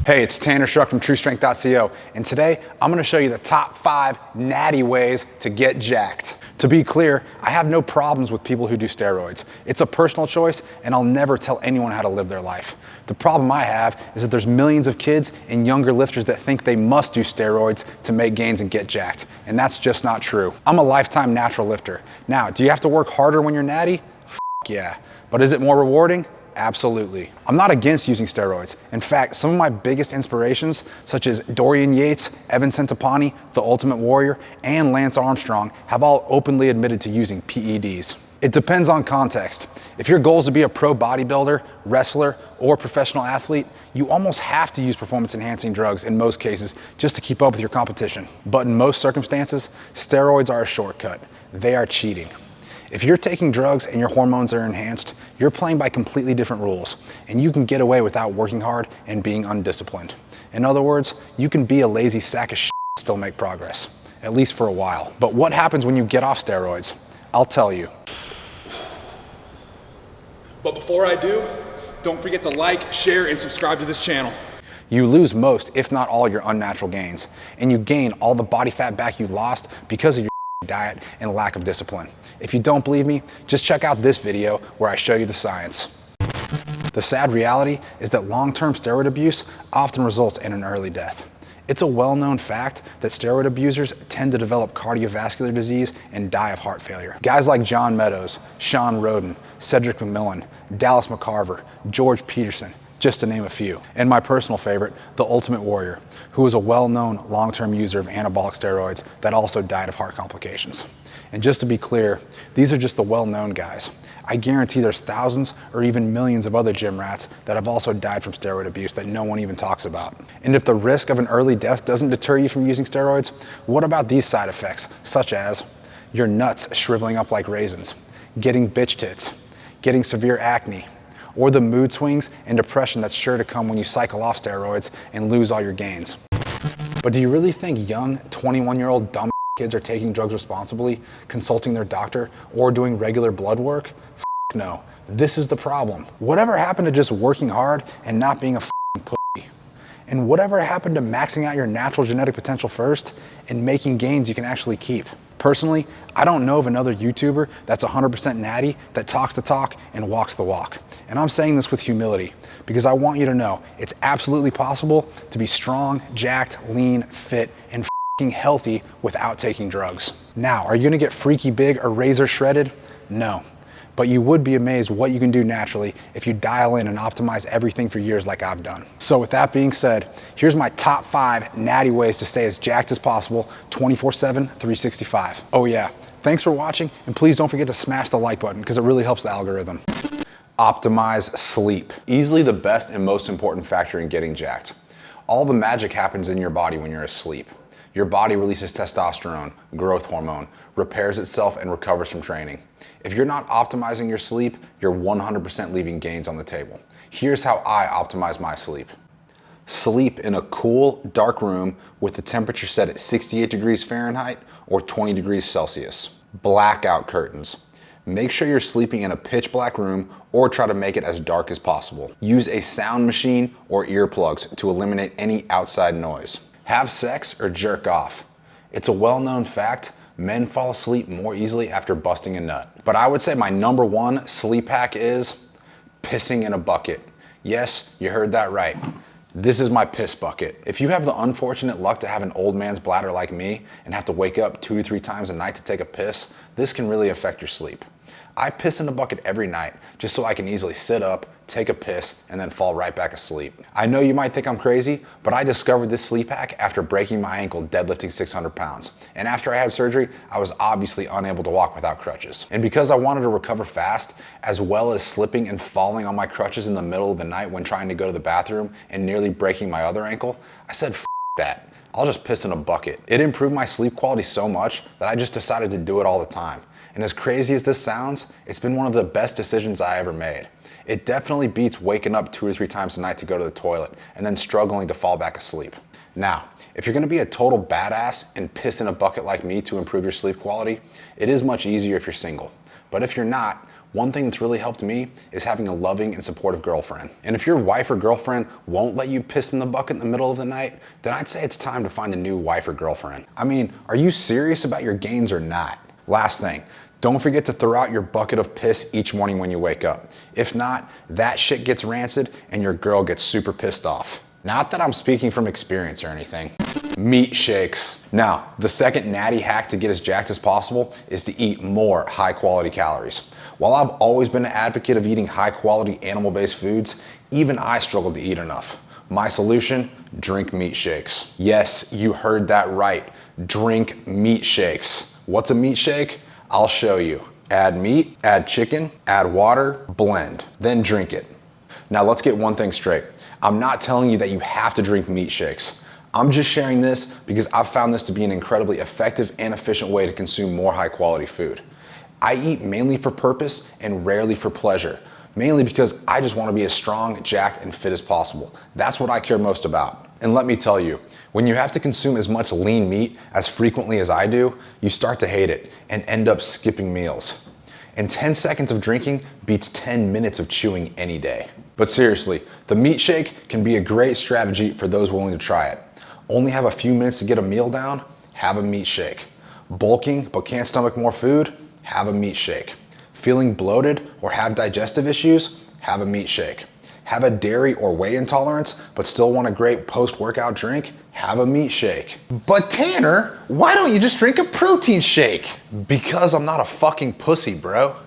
Hey, it's Tanner Shuck from TrueStrength.co, and today I'm gonna show you the top 5 natty ways to get jacked. To be clear, I have no problems with people who do steroids. It's a personal choice, and I'll never tell anyone how to live their life. The problem I have is that there's millions of kids and younger lifters that think they must do steroids to make gains and get jacked, and that's just not true. I'm a lifetime natural lifter. Now, do you have to work harder when you're natty? Yeah. But is it more rewarding? Absolutely. I'm not against using steroids. In fact, some of my biggest inspirations, such as Dorian Yates, Evan Centopani, The Ultimate Warrior, and Lance Armstrong, have all openly admitted to using PEDs. It depends on context. If your goal is to be a pro bodybuilder, wrestler, or professional athlete, you almost have to use performance-enhancing drugs in most cases just to keep up with your competition. But in most circumstances, steroids are a shortcut. They are cheating. If you're taking drugs and your hormones are enhanced, you're playing by completely different rules, and you can get away without working hard and being undisciplined. In other words, you can be a lazy sack of shit and still make progress, at least for a while. But what happens when you get off steroids? I'll tell you. But before I do, don't forget to like, share, and subscribe to this channel. You lose most, if not all, your unnatural gains, and you gain all the body fat back you lost because of your diet and lack of discipline. If you don't believe me, just check out this video where I show you the science. The sad reality is that long-term steroid abuse often results in an early death. It's a well-known fact that steroid abusers tend to develop cardiovascular disease and die of heart failure. Guys like John Meadows, Sean Roden, Cedric McMillan, Dallas McCarver, George Peterson, just to name a few. And my personal favorite, The Ultimate Warrior, who was a well-known long-term user of anabolic steroids that also died of heart complications. And just to be clear, these are just the well-known guys. I guarantee there's thousands or even millions of other gym rats that have also died from steroid abuse that no one even talks about. And if the risk of an early death doesn't deter you from using steroids, what about these side effects, such as your nuts shriveling up like raisins, getting bitch tits, getting severe acne, or the mood swings and depression that's sure to come when you cycle off steroids and lose all your gains. But do you really think young 21-year-old dumb kids are taking drugs responsibly, consulting their doctor, or doing regular blood work? No, this is the problem. Whatever happened to just working hard and not being a pussy? And whatever happened to maxing out your natural genetic potential first and making gains you can actually keep? Personally, I don't know of another YouTuber that's 100% natty that talks the talk and walks the walk. And I'm saying this with humility because I want you to know it's absolutely possible to be strong, jacked, lean, fit, and healthy without taking drugs. Now, are you gonna get freaky big or razor shredded? No. But you would be amazed what you can do naturally if you dial in and optimize everything for years like I've done. So with that being said, here's my top 5 natty ways to stay as jacked as possible 24/7, 365. Oh yeah, thanks for watching, and please don't forget to smash the like button because it really helps the algorithm. Optimize sleep. Easily the best and most important factor in getting jacked. All the magic happens in your body when you're asleep. Your body releases testosterone, growth hormone, repairs itself, and recovers from training. If you're not optimizing your sleep, you're 100% leaving gains on the table. Here's how I optimize my sleep. Sleep in a cool, dark room with the temperature set at 68 degrees Fahrenheit or 20 degrees Celsius. Blackout curtains. Make sure you're sleeping in a pitch black room or try to make it as dark as possible. Use a sound machine or earplugs to eliminate any outside noise. Have sex or jerk off. It's a well-known fact, men fall asleep more easily after busting a nut. But I would say my #1 sleep hack is pissing in a bucket. Yes, you heard that right. This is my piss bucket. If you have the unfortunate luck to have an old man's bladder like me and have to wake up 2 to 3 times a night to take a piss, this can really affect your sleep. I piss in a bucket every night just so I can easily sit up, take a piss, and then fall right back asleep. I know you might think I'm crazy, but I discovered this sleep hack after breaking my ankle deadlifting 600 pounds. And after I had surgery, I was obviously unable to walk without crutches. And because I wanted to recover fast, as well as slipping and falling on my crutches in the middle of the night when trying to go to the bathroom and nearly breaking my other ankle, I said, F that. I'll just piss in a bucket. It improved my sleep quality so much that I just decided to do it all the time. And as crazy as this sounds, it's been one of the best decisions I ever made. It definitely beats waking up 2 or 3 times a night to go to the toilet and then struggling to fall back asleep. Now, if you're gonna be a total badass and piss in a bucket like me to improve your sleep quality, it is much easier if you're single. But if you're not, One thing that's really helped me is having a loving and supportive girlfriend. And if your wife or girlfriend won't let you piss in the bucket in the middle of the night, then I'd say it's time to find a new wife or girlfriend. I mean, are you serious about your gains or not? Last thing, don't forget to throw out your bucket of piss each morning when you wake up. If not, that shit gets rancid and your girl gets super pissed off. Not that I'm speaking from experience or anything. Meat shakes. Now, the second natty hack to get as jacked as possible is to eat more high quality calories. While I've always been an advocate of eating high quality animal-based foods, even I struggle to eat enough. My solution, drink meat shakes. Yes, you heard that right. Drink meat shakes. What's a meat shake? I'll show you. Add meat, add chicken, add water, blend, then drink it. Now let's get one thing straight. I'm not telling you that you have to drink meat shakes. I'm just sharing this because I've found this to be an incredibly effective and efficient way to consume more high quality food. I eat mainly for purpose and rarely for pleasure, mainly because I just want to be as strong, jacked, and fit as possible. That's what I care most about. And let me tell you, when you have to consume as much lean meat as frequently as I do, you start to hate it and end up skipping meals. And 10 seconds of drinking beats 10 minutes of chewing any day. But seriously, the meat shake can be a great strategy for those willing to try it. Only have a few minutes to get a meal down? Have a meat shake. Bulking but can't stomach more food? Have a meat shake. Feeling bloated or have digestive issues? Have a meat shake. Have a dairy or whey intolerance but still want a great post-workout drink? Have a meat shake. But Tanner, why don't you just drink a protein shake? Because I'm not a fucking pussy, bro.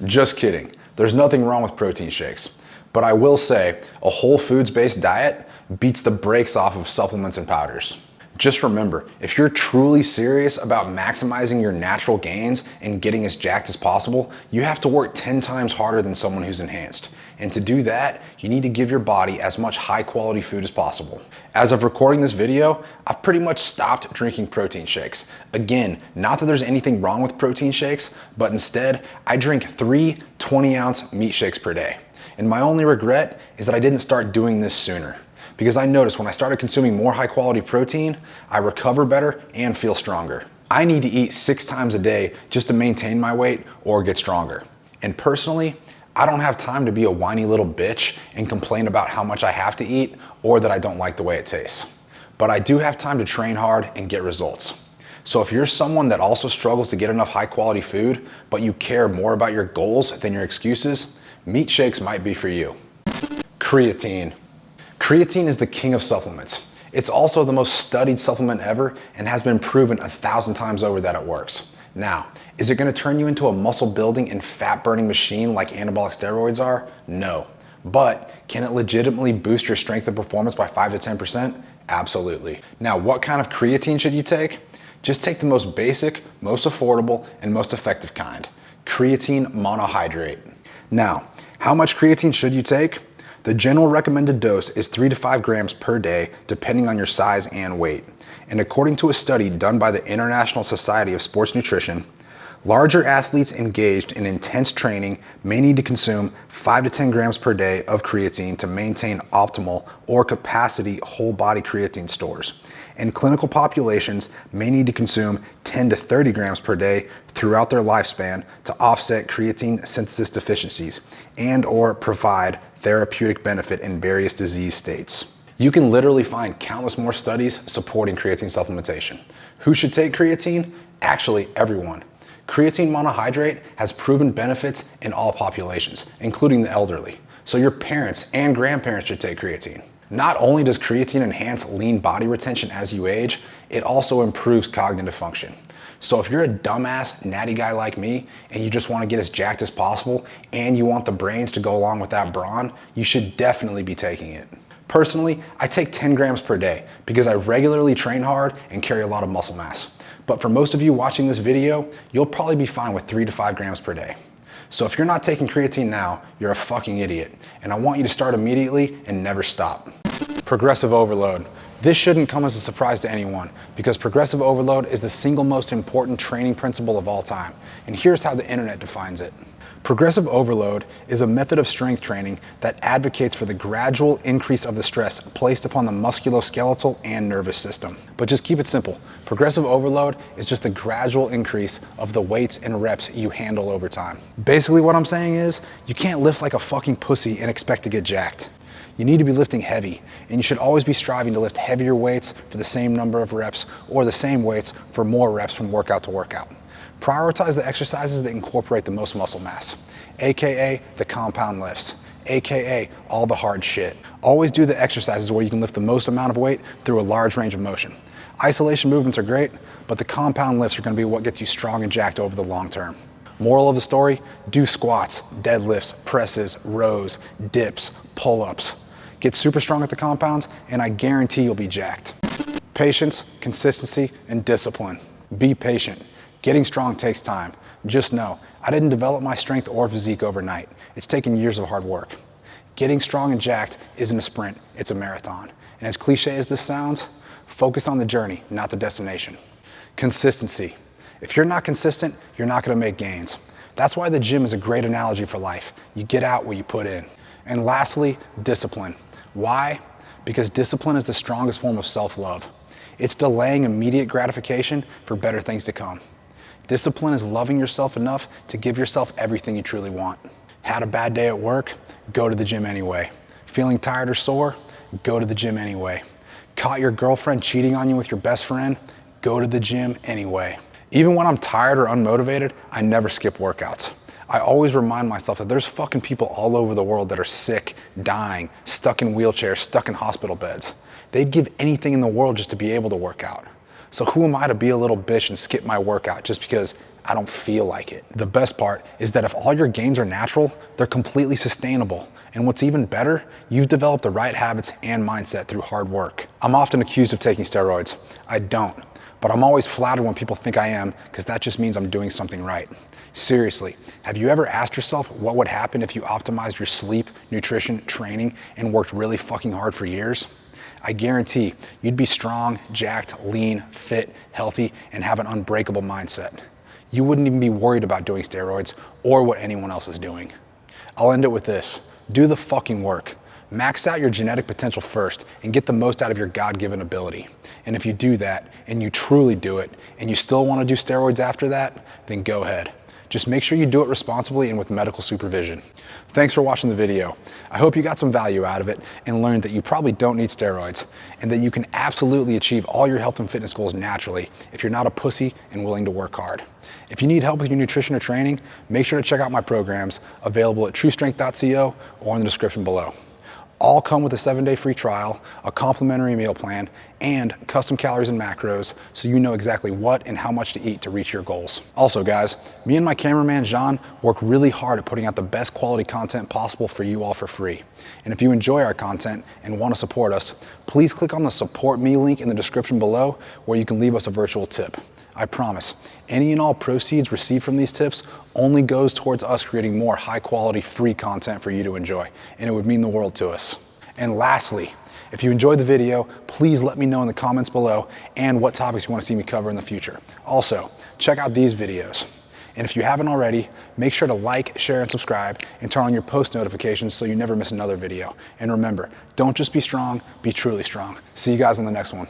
Just kidding. There's nothing wrong with protein shakes. But I will say, a whole foods-based diet beats the brakes off of supplements and powders. Just remember, if you're truly serious about maximizing your natural gains and getting as jacked as possible, you have to work 10 times harder than someone who's enhanced. And to do that, you need to give your body as much high quality food as possible. As of recording this video, I've pretty much stopped drinking protein shakes. Again, not that there's anything wrong with protein shakes, but instead, I drink 3 20-ounce meat shakes per day. And my only regret is that I didn't start doing this sooner. Because I noticed when I started consuming more high quality protein, I recover better and feel stronger. I need to eat 6 times a day just to maintain my weight or get stronger. And personally, I don't have time to be a whiny little bitch and complain about how much I have to eat or that I don't like the way it tastes. But I do have time to train hard and get results. So if you're someone that also struggles to get enough high quality food, but you care more about your goals than your excuses, meat shakes might be for you. Creatine. Creatine is the king of supplements. It's also the most studied supplement ever and has been proven 1,000 times over that it works. Now, is it going to turn you into a muscle building and fat burning machine like anabolic steroids are? No. But can it legitimately boost your strength and performance by 5 to 10%? Absolutely. Now, what kind of creatine should you take? Just take the most basic, most affordable, and most effective kind. Creatine monohydrate. Now, how much creatine should you take? The general recommended dose is 3 to 5 grams per day, depending on your size and weight. And according to a study done by the International Society of Sports Nutrition, larger athletes engaged in intense training may need to consume 5 to 10 grams per day of creatine to maintain optimal or capacity whole body creatine stores. And clinical populations may need to consume 10 to 30 grams per day throughout their lifespan to offset creatine synthesis deficiencies and or provide therapeutic benefit in various disease states. You can literally find countless more studies supporting creatine supplementation. Who should take creatine? Actually, everyone. Creatine monohydrate has proven benefits in all populations, including the elderly. So your parents and grandparents should take creatine. Not only does creatine enhance lean body retention as you age, it also improves cognitive function. So if you're a dumbass natty guy like me and you just want to get as jacked as possible and you want the brains to go along with that brawn, you should definitely be taking it. Personally, I take 10 grams per day because I regularly train hard and carry a lot of muscle mass. But for most of you watching this video, you'll probably be fine with 3 to 5 grams per day. So if you're not taking creatine now, you're a fucking idiot. And I want you to start immediately and never stop. Progressive overload. This shouldn't come as a surprise to anyone because progressive overload is the single most important training principle of all time. And here's how the internet defines it. Progressive overload is a method of strength training that advocates for the gradual increase of the stress placed upon the musculoskeletal and nervous system. But just keep it simple. Progressive overload is just the gradual increase of the weights and reps you handle over time. Basically what I'm saying is, you can't lift like a fucking pussy and expect to get jacked. You need to be lifting heavy, and you should always be striving to lift heavier weights for the same number of reps or the same weights for more reps from workout to workout. Prioritize the exercises that incorporate the most muscle mass, AKA the compound lifts, AKA all the hard shit. Always do the exercises where you can lift the most amount of weight through a large range of motion. Isolation movements are great, but the compound lifts are gonna be what gets you strong and jacked over the long term. Moral of the story, do squats, deadlifts, presses, rows, dips, pull-ups. Get super strong at the compounds, and I guarantee you'll be jacked. Patience, consistency, and discipline. Be patient. Getting strong takes time. Just know, I didn't develop my strength or physique overnight. It's taken years of hard work. Getting strong and jacked isn't a sprint, it's a marathon. And as cliche as this sounds, focus on the journey, not the destination. Consistency. If you're not consistent, you're not gonna make gains. That's why the gym is a great analogy for life. You get out what you put in. And lastly, discipline. Why? Because discipline is the strongest form of self-love. It's delaying immediate gratification for better things to come. Discipline is loving yourself enough to give yourself everything you truly want. Had a bad day at work? Go to the gym anyway. Feeling tired or sore? Go to the gym anyway. Caught your girlfriend cheating on you with your best friend? Go to the gym anyway. Even when I'm tired or unmotivated, I never skip workouts. I always remind myself that there's fucking people all over the world that are sick, dying, stuck in wheelchairs, stuck in hospital beds. They'd give anything in the world just to be able to work out. So who am I to be a little bitch and skip my workout just because I don't feel like it? The best part is that if all your gains are natural, they're completely sustainable. And what's even better, you've developed the right habits and mindset through hard work. I'm often accused of taking steroids. I don't, but I'm always flattered when people think I am, because that just means I'm doing something right. Seriously, have you ever asked yourself what would happen if you optimized your sleep, nutrition, training, and worked really fucking hard for years? I guarantee you'd be strong, jacked, lean, fit, healthy, and have an unbreakable mindset. You wouldn't even be worried about doing steroids or what anyone else is doing. I'll end it with this. Do the fucking work. Max out your genetic potential first and get the most out of your God-given ability. And if you do that, and you truly do it, and you still want to do steroids after that, then go ahead. Just make sure you do it responsibly and with medical supervision. Thanks for watching the video. I hope you got some value out of it and learned that you probably don't need steroids and that you can absolutely achieve all your health and fitness goals naturally if you're not a pussy and willing to work hard. If you need help with your nutrition or training, make sure to check out my programs available at truestrength.co or in the description below. All come with a 7-day free trial, a complimentary meal plan, and custom calories and macros so you know exactly what and how much to eat to reach your goals. Also guys, me and my cameraman Jean work really hard at putting out the best quality content possible for you all for free. And if you enjoy our content and want to support us, please click on the Support Me link in the description below where you can leave us a virtual tip. I promise, any and all proceeds received from these tips only goes towards us creating more high quality free content for you to enjoy, and it would mean the world to us. And lastly, if you enjoyed the video, please let me know in the comments below and what topics you want to see me cover in the future. Also, check out these videos. And if you haven't already, make sure to like, share, and subscribe, and turn on your post notifications so you never miss another video. And remember, don't just be strong, be truly strong. See you guys on the next one.